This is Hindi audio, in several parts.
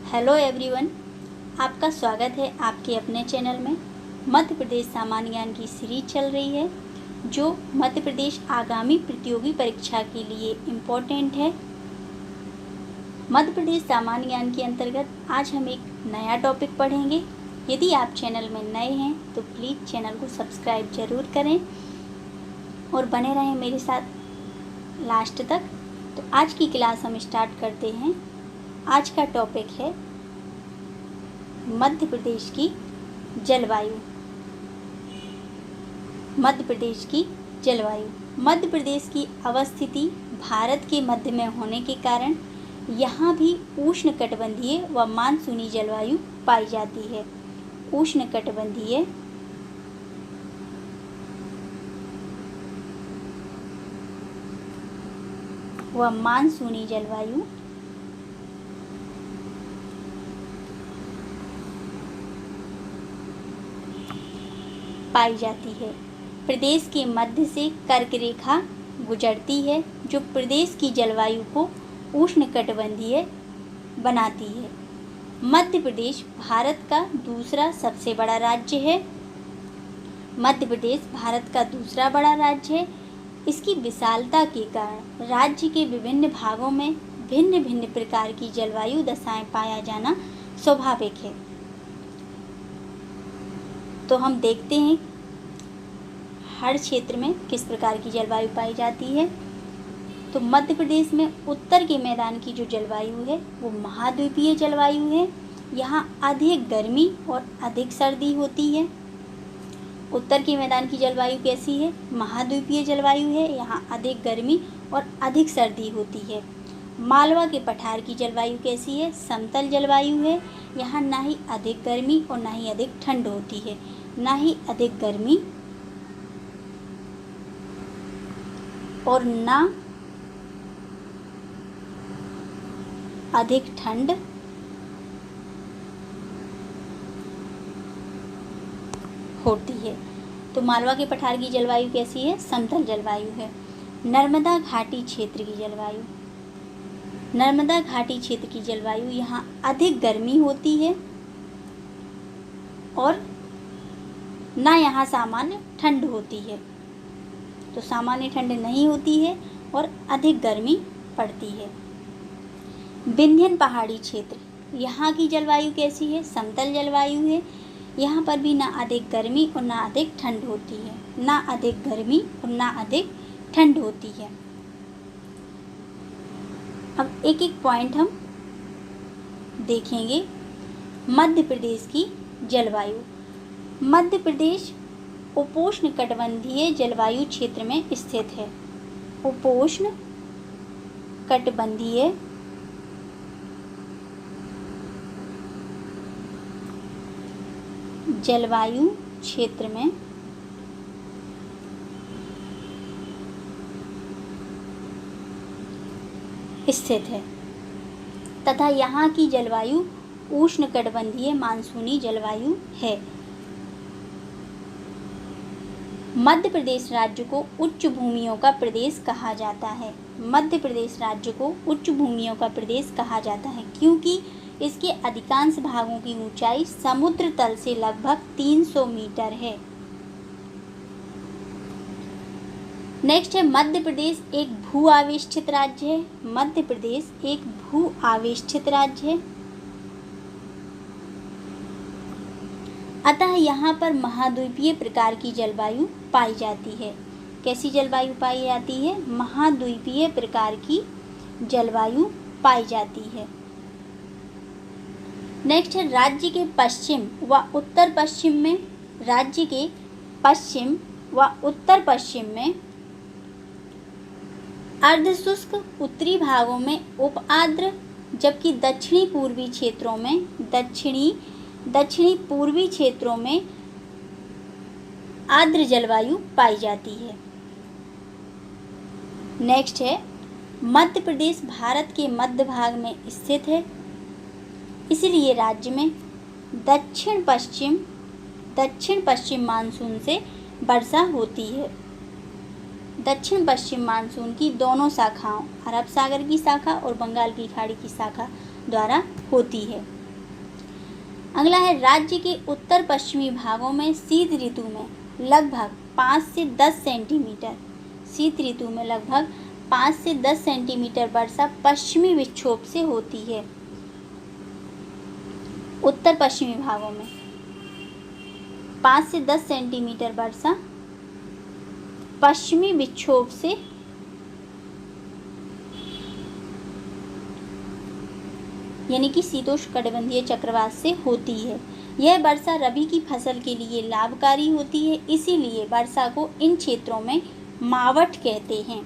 हेलो एवरीवन, आपका स्वागत है आपके अपने चैनल में। मध्य प्रदेश सामान्य ज्ञान की सीरीज चल रही है जो मध्य प्रदेश आगामी प्रतियोगी परीक्षा के लिए इम्पोर्टेंट है। मध्य प्रदेश सामान्य ज्ञान के अंतर्गत आज हम एक नया टॉपिक पढ़ेंगे। यदि आप चैनल में नए हैं तो प्लीज़ चैनल को सब्सक्राइब ज़रूर करें और बने रहें मेरे साथ लास्ट तक। तो आज की क्लास हम स्टार्ट करते हैं। आज का टॉपिक है मध्य प्रदेश की जलवायु। मध्य प्रदेश की जलवायु। मध्य प्रदेश की अवस्थिति भारत के मध्य में होने के कारण यहाँ भी उष्णकटिबंधीय व मानसूनी जलवायु पाई जाती है। उष्णकटिबंधीय व मानसूनी जलवायु पाई जाती है। प्रदेश के मध्य से कर्क रेखा गुजरती है जो प्रदेश की जलवायु को उष्णकटिबंधीय बनाती है। मध्य प्रदेश भारत का दूसरा सबसे बड़ा राज्य है। मध्य प्रदेश भारत का दूसरा बड़ा राज्य है। इसकी विशालता के कारण राज्य के विभिन्न भागों में भिन्न भिन्न प्रकार की जलवायु दशाएं पाया जाना स्वाभाविक है। तो हम देखते हैं हर क्षेत्र में किस प्रकार की जलवायु पाई जाती है। तो मध्य प्रदेश में उत्तर के मैदान की जो जलवायु है वो महाद्वीपीय जलवायु है। यहाँ अधिक गर्मी और अधिक सर्दी होती है। उत्तर के मैदान की जलवायु कैसी है? महाद्वीपीय जलवायु है। यहाँ अधिक गर्मी और अधिक सर्दी होती है। मालवा के पठार की जलवायु कैसी है? समतल जलवायु है। यहाँ ना ही अधिक गर्मी और ना ही अधिक ठंड होती है। ना ही अधिक गर्मी और ना अधिक ठंड होती है। तो मालवा के पठार की जलवायु कैसी है? समतल जलवायु है। नर्मदा घाटी क्षेत्र की जलवायु। नर्मदा घाटी क्षेत्र की जलवायु यहाँ अधिक गर्मी होती है और ना यहाँ सामान्य ठंड होती है। तो सामान्य ठंड नहीं होती है और अधिक गर्मी पड़ती है। विंध्यन पहाड़ी क्षेत्र, यहाँ की जलवायु कैसी है? समतल जलवायु है। यहाँ पर भी ना अधिक गर्मी और ना अधिक ठंड होती है। ना अधिक गर्मी और ना अधिक ठंड होती है। अब एक एक पॉइंट हम देखेंगे। मध्य प्रदेश की जलवायु। मध्य प्रदेश उपोष्ण कटिबंधीय जलवायु क्षेत्र में स्थित है। उपोष्ण कटिबंधीय जलवायु क्षेत्र में स्थित है तथा यहाँ की जलवायु उष्णकटिबंधीय मानसूनी जलवायु है। मध्य प्रदेश राज्य को उच्च भूमियों का प्रदेश कहा जाता है। मध्य प्रदेश राज्य को उच्च भूमियों का प्रदेश कहा जाता है क्योंकि इसके अधिकांश भागों की ऊंचाई समुद्र तल से लगभग 300 मीटर है। नेक्स्ट है मध्य प्रदेश एक भू आवेष्टित राज्य है। मध्य प्रदेश एक भू आवेष्टित राज्य है अतः यहाँ पर महाद्वीपीय प्रकार की जलवायु पाई जाती है। कैसी जलवायु पाई जाती है? महाद्वीपीय प्रकार की जलवायु पाई जाती है। नेक्स्ट है राज्य के पश्चिम व उत्तर पश्चिम में। राज्य के पश्चिम व उत्तर पश्चिम में अर्धशुष्क उत्तरी भागों में उपआर्द्र जबकि दक्षिणी पूर्वी क्षेत्रों में दक्षिणी पूर्वी क्षेत्रों में आर्द्र जलवायु पाई जाती है। नेक्स्ट है मध्य प्रदेश भारत के मध्य भाग में स्थित है इसलिए राज्य में दक्षिण पश्चिम मानसून से वर्षा होती है। दक्षिण पश्चिम मानसून की दोनों शाखाओं अरब सागर की शाखा और बंगाल की खाड़ी की शाखा द्वारा होती है। अगला है राज्य के उत्तर पश्चिमी भागों में शीत ऋतु में लगभग 5 से 10 सेंटीमीटर, शीत ऋतु में लगभग 5 से 10 सेंटीमीटर वर्षा पश्चिमी विक्षोभ से होती है। उत्तर पश्चिमी भागों में 5 से 10 सेंटीमीटर वर्षा पश्चिमी विक्षोभ से यानी कि शीतोष्णकटिबंधीय चक्रवात से होती है। यह वर्षा रबी की फसल के लिए लाभकारी होती है, इसीलिए वर्षा को इन क्षेत्रों में मावठ कहते हैं।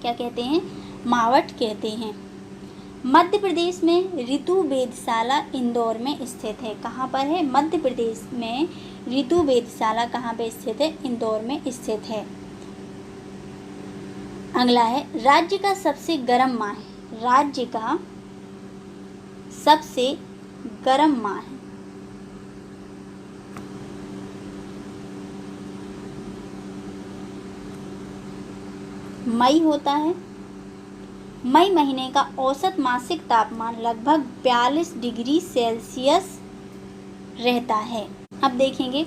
क्या कहते हैं? मावठ कहते हैं। मध्य प्रदेश में ऋतु वेधशाला इंदौर में स्थित है। कहाँ पर है? मध्य प्रदेश में ऋतु वेधशाला कहाँ पे स्थित है? इंदौर में स्थित है। अगला है राज्य का सबसे गर्म माह है। राज्य का सबसे गर्म माह है मई होता है। मई महीने का औसत मासिक तापमान लगभग 42 डिग्री सेल्सियस रहता है। अब देखेंगे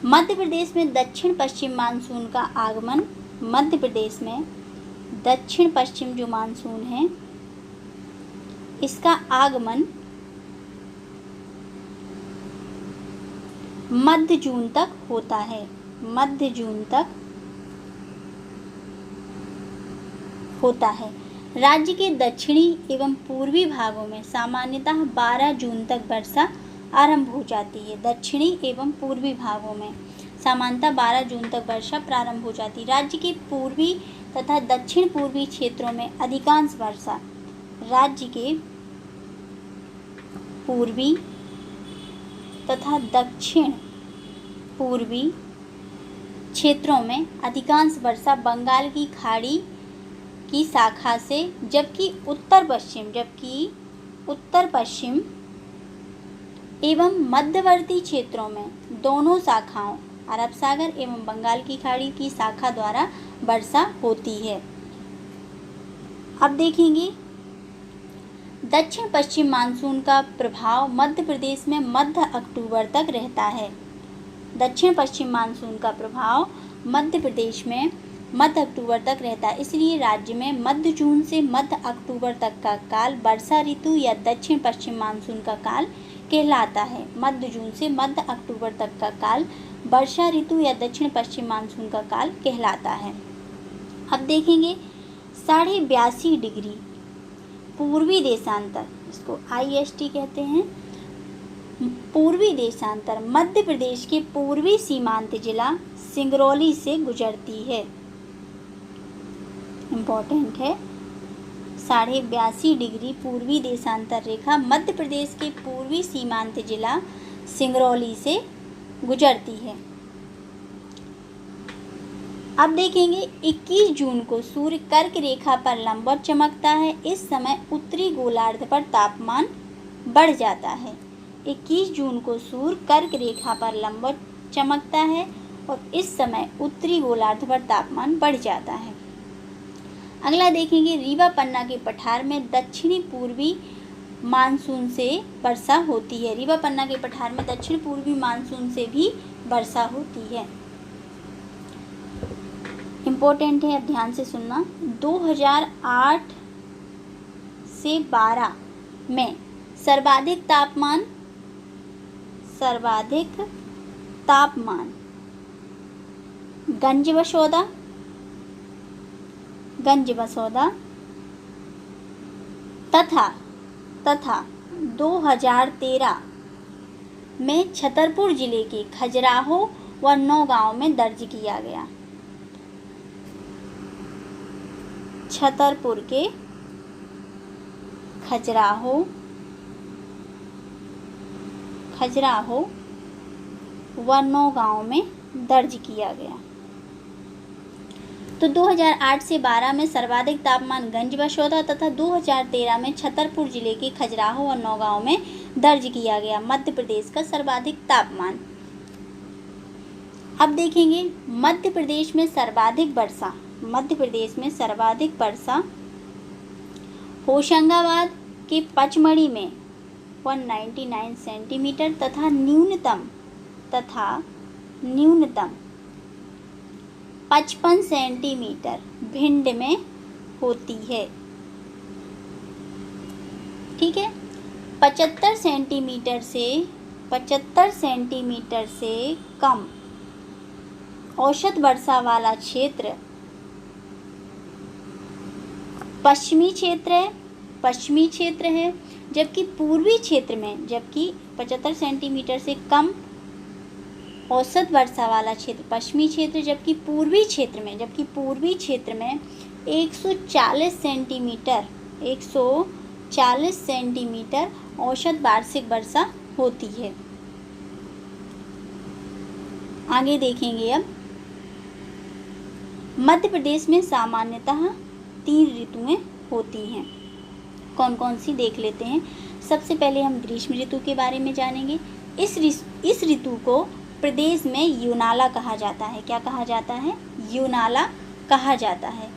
मध्य प्रदेश में दक्षिण पश्चिम मानसून का आगमन। मध्य प्रदेश में दक्षिण पश्चिम जो मानसून है इसका आगमन मध्य जून तक होता है। मध्य जून तक होता है। राज्य के दक्षिणी एवं पूर्वी भागों में सामान्यतः 12 जून तक वर्षा आरंभ हो जाती है। दक्षिणी एवं पूर्वी भागों में सामान्यतः 12 जून तक वर्षा प्रारंभ हो जाती है। राज्य के पूर्वी तथा दक्षिण पूर्वी क्षेत्रों में अधिकांश वर्षा राज्य के पूर्वी तथा दक्षिण पूर्वी क्षेत्रों में अधिकांश वर्षा बंगाल की खाड़ी की शाखा से, जबकि उत्तर पश्चिम एवं मध्यवर्ती क्षेत्रों में दोनों शाखाओं अरब सागर एवं बंगाल की खाड़ी की शाखा द्वारा वर्षा होती है। अब देखेंगे दक्षिण पश्चिम मानसून का प्रभाव मध्य प्रदेश में मध्य अक्टूबर तक रहता है। दक्षिण पश्चिम मानसून का प्रभाव मध्य प्रदेश में मध्य अक्टूबर तक रहता है, इसलिए राज्य में मध्य जून से मध्य अक्टूबर तक का काल वर्षा ऋतु या दक्षिण पश्चिम मानसून का काल कहलाता है। मध्य जून से मध्य अक्टूबर तक का काल वर्षा ऋतु या दक्षिण पश्चिम मानसून का काल कहलाता है। अब देखेंगे 82.5 डिग्री पूर्वी देशांतर, इसको IST कहते हैं। पूर्वी देशांतर मध्य प्रदेश के पूर्वी सीमांत जिला सिंगरौली से गुजरती है। इम्पोर्टेंट है। 82.5 डिग्री पूर्वी देशांतर रेखा मध्य प्रदेश के पूर्वी सीमांत जिला सिंगरौली से गुजरती है। अब देखेंगे 21 जून को सूर्य कर्क रेखा पर लंबवत चमकता है। इस समय उत्तरी गोलार्ध पर तापमान बढ़ जाता है। 21 जून को सूर्य कर्क रेखा पर लंबवत चमकता है और इस समय उत्तरी गोलार्ध पर तापमान बढ़ जाता है। अगला देखेंगे रीवा पन्ना के पठार में दक्षिणी पूर्वी मानसून से वर्षा होती है। रीवा पन्ना के पठार में दक्षिण पूर्वी मानसून से भी वर्षा होती है। इम्पोर्टेंट है, अब ध्यान से सुनना। 2008 से 12 में सर्वाधिक तापमान गंजबसौदा तथा 2013 में छतरपुर जिले के खजुराहो व नौगांव में दर्ज किया गया। छतरपुर के खजुराहो व नौगांव में दर्ज किया गया। तो 2008 से 12 में सर्वाधिक तापमान गंजबसौदा तथा 2013 में छतरपुर जिले के खजुराहो और नौगांव में दर्ज किया गया मध्य प्रदेश का सर्वाधिक तापमान। अब देखेंगे मध्य प्रदेश में सर्वाधिक वर्षा होशंगाबाद के पचमढ़ी में 199 सेंटीमीटर तथा न्यूनतम 55 सेंटीमीटर भिंड में होती है। ठीक है, 75 सेंटीमीटर से कम औसत वर्षा वाला क्षेत्र पश्चिमी क्षेत्र है, जबकि पूर्वी क्षेत्र में 75 सेंटीमीटर से कम औसत वर्षा वाला क्षेत्र पश्चिमी क्षेत्र, जबकि पूर्वी क्षेत्र में 140 सेंटीमीटर औसत वार्षिक वर्षा होती है। आगे देखेंगे अब, मध्य प्रदेश में सामान्यतः 3 ऋतुएं होती हैं। कौन कौन सी देख लेते हैं। सबसे पहले हम ग्रीष्म ऋतु के बारे में जानेंगे। इस ऋतु को प्रदेश में यूनाला कहा जाता है। क्या कहा जाता है? यूनाला कहा जाता है।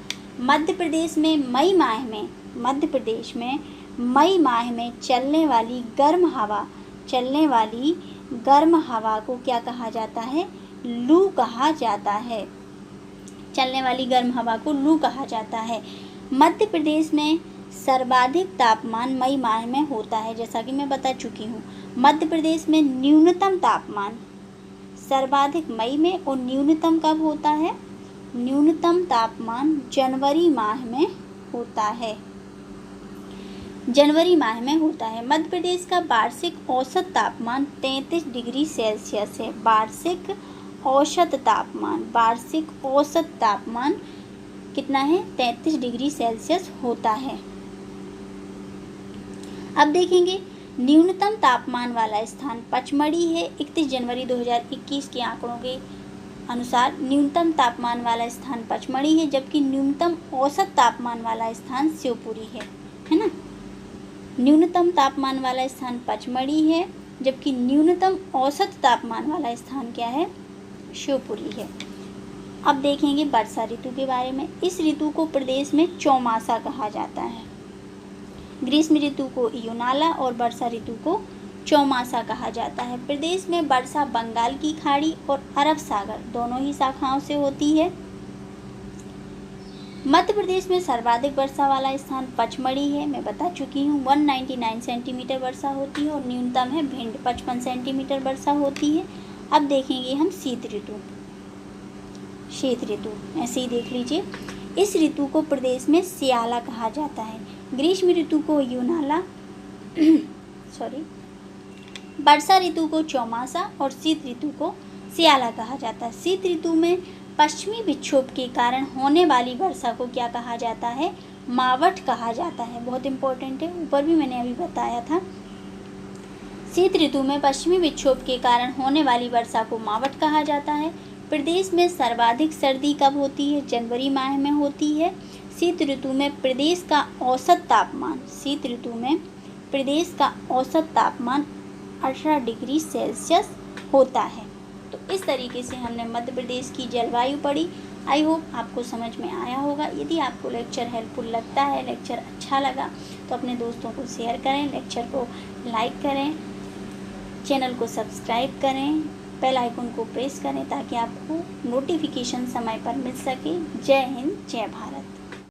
मध्य प्रदेश में मई माह में चलने वाली गर्म हवा को क्या कहा जाता है? लू कहा जाता है। चलने वाली गर्म हवा को लू कहा जाता है। मध्य प्रदेश में सर्वाधिक तापमान मई माह में होता है, जैसा कि मैं बता चुकी हूँ। मध्य प्रदेश में न्यूनतम तापमान सर्वाधिक मई में और न्यूनतम कब होता है? न्यूनतम तापमान जनवरी माह में होता है। मध्य प्रदेश का वार्षिक औसत तापमान 33 डिग्री सेल्सियस है। वार्षिक औसत तापमान कितना है? 33 डिग्री सेल्सियस होता है। अब देखेंगे न्यूनतम तापमान वाला स्थान पचमढ़ी है। 31 जनवरी 2021 के आंकड़ों के अनुसार न्यूनतम तापमान वाला स्थान पचमढ़ी है, जबकि न्यूनतम औसत तापमान वाला स्थान शिवपुरी है ना। न्यूनतम तापमान वाला स्थान पचमढ़ी है, जबकि न्यूनतम औसत तापमान वाला स्थान क्या है? शिवपुरी है। अब देखेंगे वर्षा ऋतु के बारे में। इस ऋतु को प्रदेश में चौमासा कहा जाता है। ग्रीष्म ऋतु को यूनाला और वर्षा ऋतु को चौमासा कहा जाता है। प्रदेश में वर्षा बंगाल की खाड़ी और अरब सागर दोनों ही शाखाओं से होती है। मध्य प्रदेश में सर्वाधिक वर्षा वाला स्थान पचमढ़ी है, मैं बता चुकी हूँ। 199 सेंटीमीटर वर्षा होती है और न्यूनतम है भिंड 55 सेंटीमीटर वर्षा होती है। अब देखेंगे हम शीत ऋतु, ऐसे ही देख लीजिए। इस ऋतु को प्रदेश में सियाला कहा जाता है। ग्रीष्म ऋतु को यूनाला वर्षा ऋतु को चौमासा और शीत ऋतु को सियाला कहा जाता है। शीत ऋतु में पश्चिमी विक्षोभ के कारण होने वाली वर्षा को क्या कहा जाता है? मावठ कहा जाता है। बहुत इंपॉर्टेंट है, ऊपर भी मैंने अभी बताया था। शीत ऋतु में पश्चिमी विक्षोभ के कारण होने वाली वर्षा को मावठ कहा जाता है। प्रदेश में सर्वाधिक सर्दी कब होती है? जनवरी माह में होती है। शीत ऋतु में प्रदेश का औसत तापमान 18 डिग्री सेल्सियस होता है। तो इस तरीके से हमने मध्य प्रदेश की जलवायु पढ़ी। आई होप आपको समझ में आया होगा। यदि आपको लेक्चर हेल्पफुल लगता है, लेक्चर अच्छा लगा, तो अपने दोस्तों को शेयर करें, लेक्चर को लाइक करें, चैनल को सब्सक्राइब करें, बेल आइकन को प्रेस करें ताकि आपको नोटिफिकेशन समय पर मिल सके। जय हिंद, जय भारत।